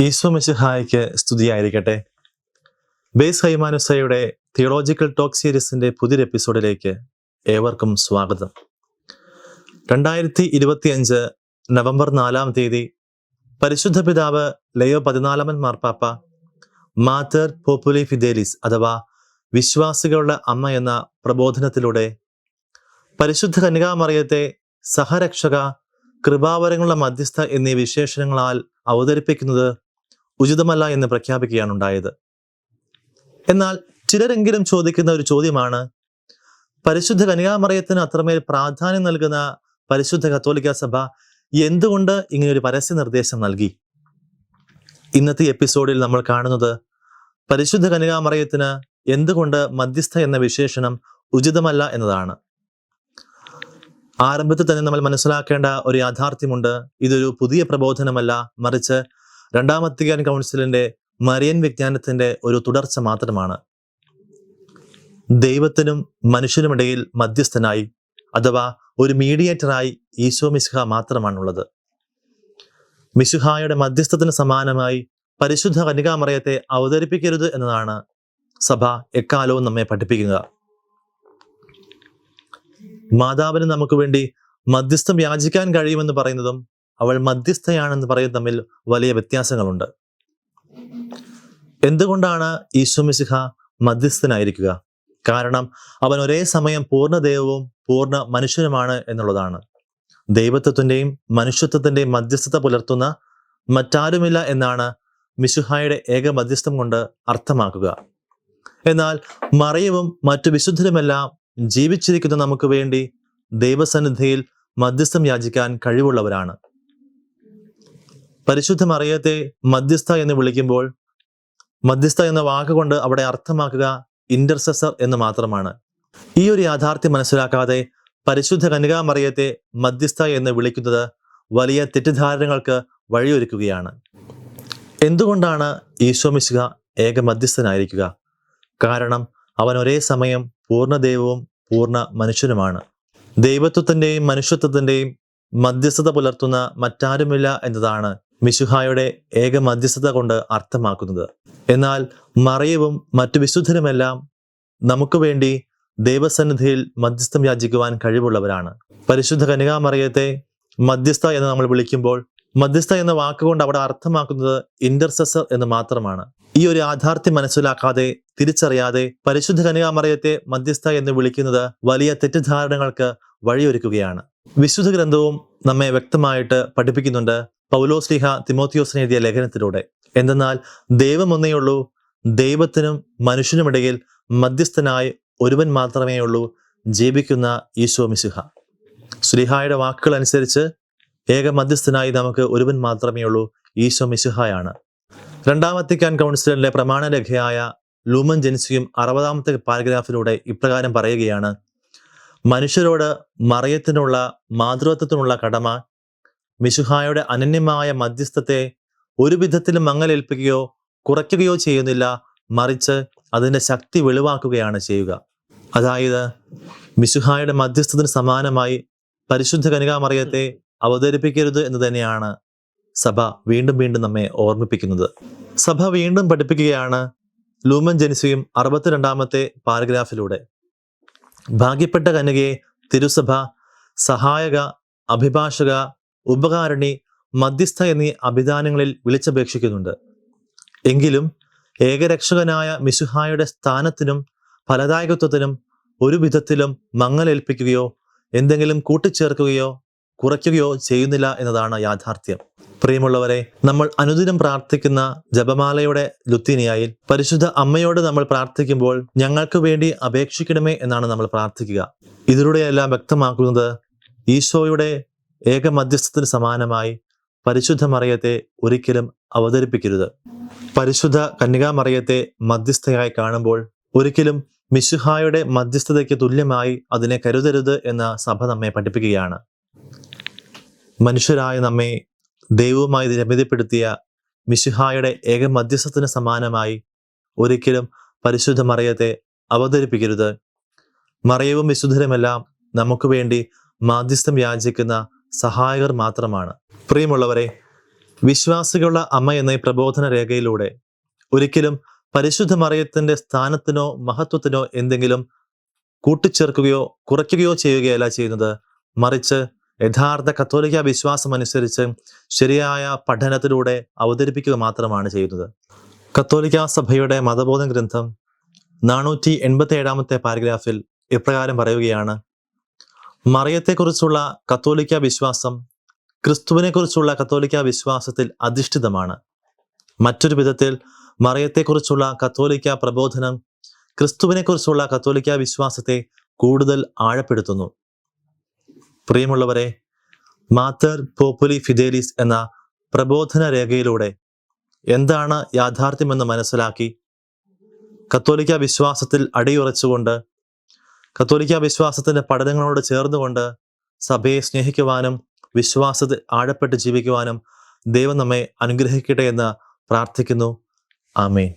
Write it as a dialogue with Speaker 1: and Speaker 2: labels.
Speaker 1: ഈശോ മിശിഹായ്ക്ക് സ്തുതിയായിരിക്കട്ടെ. Base ഹൈമാനുസയുടെ theological talk സീരീസിന്റെ പുതിയൊരു എപ്പിസോഡിലേക്ക് ഏവർക്കും സ്വാഗതം. 2025 നവംബർ 4 പരിശുദ്ധ പിതാവ് ലയോ 14 മാർപ്പാപ്പ മാതർ പോപ്പുലി ഫിദേലിസ് അഥവാ വിശ്വാസികളുടെ അമ്മ എന്ന പ്രബോധനത്തിലൂടെ പരിശുദ്ധ കന്യകാമറിയത്തെ സഹരക്ഷക, കൃപാവരങ്ങളുടെ മധ്യസ്ഥ എന്നീ വിശേഷണങ്ങളാൽ അവതരിപ്പിക്കുന്നത് ഉചിതമല്ല എന്ന് പ്രഖ്യാപിക്കുകയാണ് ഉണ്ടായത്. എന്നാൽ ചിലരെങ്കിലും ചോദിക്കുന്ന ഒരു ചോദ്യമാണ്, പരിശുദ്ധ കന്യകാമറിയത്തിന് അത്രമേൽ പ്രാധാന്യം നൽകുന്ന പരിശുദ്ധ കത്തോലിക്ക സഭ എന്തുകൊണ്ട് ഇങ്ങനെയൊരു പരസ്യ നിർദ്ദേശം നൽകി? ഇന്നത്തെ എപ്പിസോഡിൽ നമ്മൾ കാണുന്നത് പരിശുദ്ധ കന്യകാമറിയത്തിന് എന്തുകൊണ്ട് മധ്യസ്ഥ എന്ന വിശേഷണം ഉചിതമല്ല എന്നതാണ്. ആരംഭത്തിൽ തന്നെ നമ്മൾ മനസ്സിലാക്കേണ്ട ഒരു യാഥാർത്ഥ്യമുണ്ട്. ഇതൊരു പുതിയ പ്രബോധനമല്ല, മറിച്ച് രണ്ടാം വത്തിക്കാൻ കൗൺസിലിന്റെ മരിയൻ വിജ്ഞാനത്തിന്റെ ഒരു തുടർച്ച മാത്രമാണ്. ദൈവത്തിനും മനുഷ്യനുമിടയിൽ മധ്യസ്ഥനായി അഥവാ ഒരു മീഡിയേറ്ററായി ഈശോ മിശിഹ മാത്രമാണുള്ളത്. മിശിഹായുടെ മധ്യസ്ഥത്തിന് സമാനമായി പരിശുദ്ധ കന്യകാമറിയത്തെ അവതരിപ്പിക്കരുത് എന്നതാണ് സഭ എക്കാലവും നമ്മെ പഠിപ്പിക്കുക. മാതാവിന് നമുക്ക് വേണ്ടി മധ്യസ്ഥം യാചിക്കാൻ കഴിയുമെന്ന് പറയുന്നതും അവൾ മധ്യസ്ഥയാണെന്ന് പറയുന്നത് തമ്മിൽ വലിയ വ്യത്യാസങ്ങളുണ്ട്. എന്തുകൊണ്ടാണ് ഈശോ മിശിഹ മധ്യസ്ഥനായിരിക്കുക? കാരണം അവൻ ഒരേ സമയം പൂർണ്ണ ദൈവവും പൂർണ്ണ മനുഷ്യനുമാണ് എന്നുള്ളതാണ്. ദൈവത്വത്തിന്റെയും മനുഷ്യത്വത്തിന്റെയും മധ്യസ്ഥത പുലർത്തുന്ന മറ്റാരുമില്ല എന്നാണ് മിശിഹായുടെ ഏക മധ്യസ്ഥം കൊണ്ട് അർത്ഥമാക്കുക. എന്നാൽ മറിയവും മറ്റു വിശുദ്ധരുമെല്ലാം ജീവിച്ചിരിക്കുന്ന നമുക്ക് വേണ്ടി ദൈവസന്നിധിയിൽ മധ്യസ്ഥം യാചിക്കാൻ കഴിവുള്ളവരാണ്. പരിശുദ്ധ മറിയത്തെ മധ്യസ്ഥ എന്ന് വിളിക്കുമ്പോൾ മധ്യസ്ഥ എന്ന വാക്കുകൊണ്ട് അവിടെ അർത്ഥമാക്കുക ഇന്റർസെസർ എന്ന് മാത്രമാണ്. ഈ ഒരു യാഥാർത്ഥ്യം മനസ്സിലാക്കാതെ പരിശുദ്ധ കന്യകാമറിയത്തെ മധ്യസ്ഥ എന്ന് വിളിക്കുന്നത് വലിയ തെറ്റിദ്ധാരണകൾക്ക് വഴിയൊരുക്കുകയാണ്. എന്തുകൊണ്ടാണ് ഈശോ മിശിഹ ഏക മധ്യസ്ഥനായിരിക്കുക? കാരണം അവൻ ഒരേ സമയം പൂർണ്ണ ദൈവവും പൂർണ്ണ മനുഷ്യനുമാണ്. ദൈവത്വത്തിന്റെയും മനുഷ്യത്വത്തിന്റെയും മധ്യസ്ഥത പുലർത്തുന്ന മറ്റാരുമില്ല എന്നതാണ് മിശിഹായുടെ ഏക മധ്യസ്ഥത കൊണ്ട് അർത്ഥമാക്കുന്നത്. എന്നാൽ മറിയവും മറ്റു വിശുദ്ധരുമെല്ലാം നമുക്ക് വേണ്ടി ദൈവസന്നിധിയിൽ മധ്യസ്ഥം യാചിക്കുവാൻ കഴിവുള്ളവരാണ്. പരിശുദ്ധ കന്യകാമറിയത്തെ മധ്യസ്ഥ എന്ന് നമ്മൾ വിളിക്കുമ്പോൾ മധ്യസ്ഥ എന്ന വാക്കുകൊണ്ട് അവിടെ അർത്ഥമാക്കുന്നത് ഇന്റർസെസർ എന്ന് മാത്രമാണ്. ഈ ഒരു യാഥാർത്ഥ്യം മനസ്സിലാക്കാതെ, തിരിച്ചറിയാതെ പരിശുദ്ധ കന്യകാമറിയത്തെ മധ്യസ്ഥ എന്ന് വിളിക്കുന്നത് വലിയ തെറ്റിദ്ധാരണകൾക്ക് വഴിയൊരുക്കുകയാണ്. വിശുദ്ധ ഗ്രന്ഥവും നമ്മെ വ്യക്തമായിട്ട് പഠിപ്പിക്കുന്നുണ്ട്, പൗലോസ്ലീഹ തിമോത്തിയോസിന് എഴുതിയ ലേഖനത്തിലൂടെ. എന്തെന്നാൽ ദൈവം ഒന്നേയുള്ളൂ, ദൈവത്തിനും മനുഷ്യനുമിടയിൽ മധ്യസ്ഥനായി ഒരുവൻ മാത്രമേ ഉള്ളൂ, ജീവിക്കുന്ന ഈശോ മിശിഹ. ശ്ലീഹായുടെ വാക്കുകൾ അനുസരിച്ച് ഏക മധ്യസ്ഥനായി നമുക്ക് ഒരുവൻ മാത്രമേ ഉള്ളൂ, ഈശോ മിശിഹായാണ്. രണ്ടാം വത്തിക്കാൻ കൗൺസിലിന്റെ പ്രമാണരേഖയായ ലൂമൻ ജെൻസിയും 60ാമത്തെ പാരഗ്രാഫിലൂടെ ഇപ്രകാരം പറയുകയാണ്: മനുഷ്യരോട് മറിയത്തിനുള്ള മാതൃത്വത്തിനുള്ള കടമ മിശിഹായുടെ അനന്യമായ മധ്യസ്ഥത്തെ ഒരു വിധത്തിലും മങ്ങലേൽപ്പിക്കുകയോ കുറയ്ക്കുകയോ ചെയ്യുന്നില്ല, മറിച്ച് അതിന്റെ ശക്തി വെളിവാക്കുകയാണ് ചെയ്യുക. അതായത് മിശിഹായുടെ മധ്യസ്ഥത്തിന് സമാനമായി പരിശുദ്ധ കന്യകാമറിയത്തെ അവതരിപ്പിക്കരുത് എന്ന് തന്നെയാണ് സഭ വീണ്ടും വീണ്ടും നമ്മെ ഓർമ്മിപ്പിക്കുന്നത്. സഭ വീണ്ടും പഠിപ്പിക്കുകയാണ് ലൂമൻ ജെൻസിയും 62ാമത്തെ പാരഗ്രാഫിലൂടെ: ഭാഗ്യപ്പെട്ട കന്യകയെ തിരുസഭ സഹായക, അഭിഭാഷക, ഉപകാരണി, മധ്യസ്ഥ എന്നീ അഭിധാനങ്ങളിൽ വിളിച്ചപേക്ഷിക്കുന്നുണ്ട്. എങ്കിലും ഏകരക്ഷകനായ മിശിഹായുടെ സ്ഥാനത്തിനും ഫലദായകത്വത്തിനും ഒരു വിധത്തിലും മങ്ങലേൽപ്പിക്കുകയോ എന്തെങ്കിലും കൂട്ടിച്ചേർക്കുകയോ കുറയ്ക്കുകയോ ചെയ്യുന്നില്ല എന്നതാണ് യാഥാർത്ഥ്യം. പ്രിയമുള്ളവരെ, നമ്മൾ അനുദിനം പ്രാർത്ഥിക്കുന്ന ജപമാലയുടെ ലുത്തീനിയായിൽ പരിശുദ്ധ അമ്മയോട് നമ്മൾ പ്രാർത്ഥിക്കുമ്പോൾ ഞങ്ങൾക്ക് വേണ്ടി അപേക്ഷിക്കണമേ എന്നാണ് നമ്മൾ പ്രാർത്ഥിക്കുക. ഇതിലൂടെയെല്ലാം വ്യക്തമാക്കുന്നത് ഈശോയുടെ ഏക മധ്യസ്ഥത്തിന് സമാനമായി പരിശുദ്ധ മറിയത്തെ ഒരിക്കലും അവതരിപ്പിക്കരുത്. പരിശുദ്ധ കന്യകാമറിയത്തെ മധ്യസ്ഥയായി കാണുമ്പോൾ ഒരിക്കലും മിശിഹായുടെ മധ്യസ്ഥതയ്ക്ക് തുല്യമായി അതിനെ കരുതരുത് എന്ന് സഭ നമ്മെ പഠിപ്പിക്കുകയാണ്. മനുഷ്യരായ നമ്മെ ദൈവവുമായി രമ്യതപ്പെടുത്തിയ മിശിഹായുടെ ഏക മധ്യസ്ഥത്തിന് സമാനമായി ഒരിക്കലും പരിശുദ്ധ മറിയത്തെ അവതരിപ്പിക്കരുത്. മറിയവും വിശുദ്ധരുമെല്ലാം നമുക്ക് വേണ്ടി മാധ്യസ്ഥം യാചിക്കുന്ന സഹായകർ മാത്രമാണ്. പ്രിയമുള്ളവരെ, വിശ്വാസികളുടെ അമ്മ എന്ന ഈ പ്രബോധന രേഖയിലൂടെ ഒരിക്കലും പരിശുദ്ധ മറിയത്തിന്റെ സ്ഥാനത്തിനോ മഹത്വത്തിനോ എന്തെങ്കിലും കൂട്ടിച്ചേർക്കുകയോ കുറയ്ക്കുകയോ ചെയ്യുകയല്ല ചെയ്യുന്നത്. മറിച്ച് യഥാർത്ഥ കത്തോലിക്ക വിശ്വാസം അനുസരിച്ച് ശരിയായ പഠനത്തിലൂടെ അവതരിപ്പിക്കുക മാത്രമാണ് ചെയ്യുന്നത്. കത്തോലിക്ക സഭയുടെ മതബോധ ഗ്രന്ഥം 487 പാരഗ്രാഫിൽ ഇപ്രകാരം പറയുകയാണ്: മറിയത്തെക്കുറിച്ചുള്ള കത്തോലിക്ക വിശ്വാസം ക്രിസ്തുവിനെ കുറിച്ചുള്ള കത്തോലിക്ക വിശ്വാസത്തിൽ അധിഷ്ഠിതമാണ്. മറ്റൊരു വിധത്തിൽ മറിയത്തെക്കുറിച്ചുള്ള കത്തോലിക്ക പ്രബോധനം ക്രിസ്തുവിനെ കുറിച്ചുള്ള കത്തോലിക്ക വിശ്വാസത്തെ കൂടുതൽ ആഴപ്പെടുത്തുന്നു. പ്രിയമുള്ളവരെ, മാത്തർ പോപ്പുലി ഫിദേലിസ് എന്ന പ്രബോധന രേഖയിലൂടെ എന്താണ് യാഥാർത്ഥ്യമെന്ന് മനസ്സിലാക്കി കത്തോലിക്ക വിശ്വാസത്തിൽ അടിയുറച്ചുകൊണ്ട് കത്തോലിക്ക വിശ്വാസത്തിന്റെ പഠനങ്ങളോട് ചേർന്നുകൊണ്ട് സഭയെ സ്നേഹിക്കുവാനും വിശ്വാസത്തിൽ ആഴപ്പെട്ട് ജീവിക്കുവാനും ദൈവം നമ്മെ അനുഗ്രഹിക്കട്ടെ എന്ന് പ്രാർത്ഥിക്കുന്നു. ആമേൻ.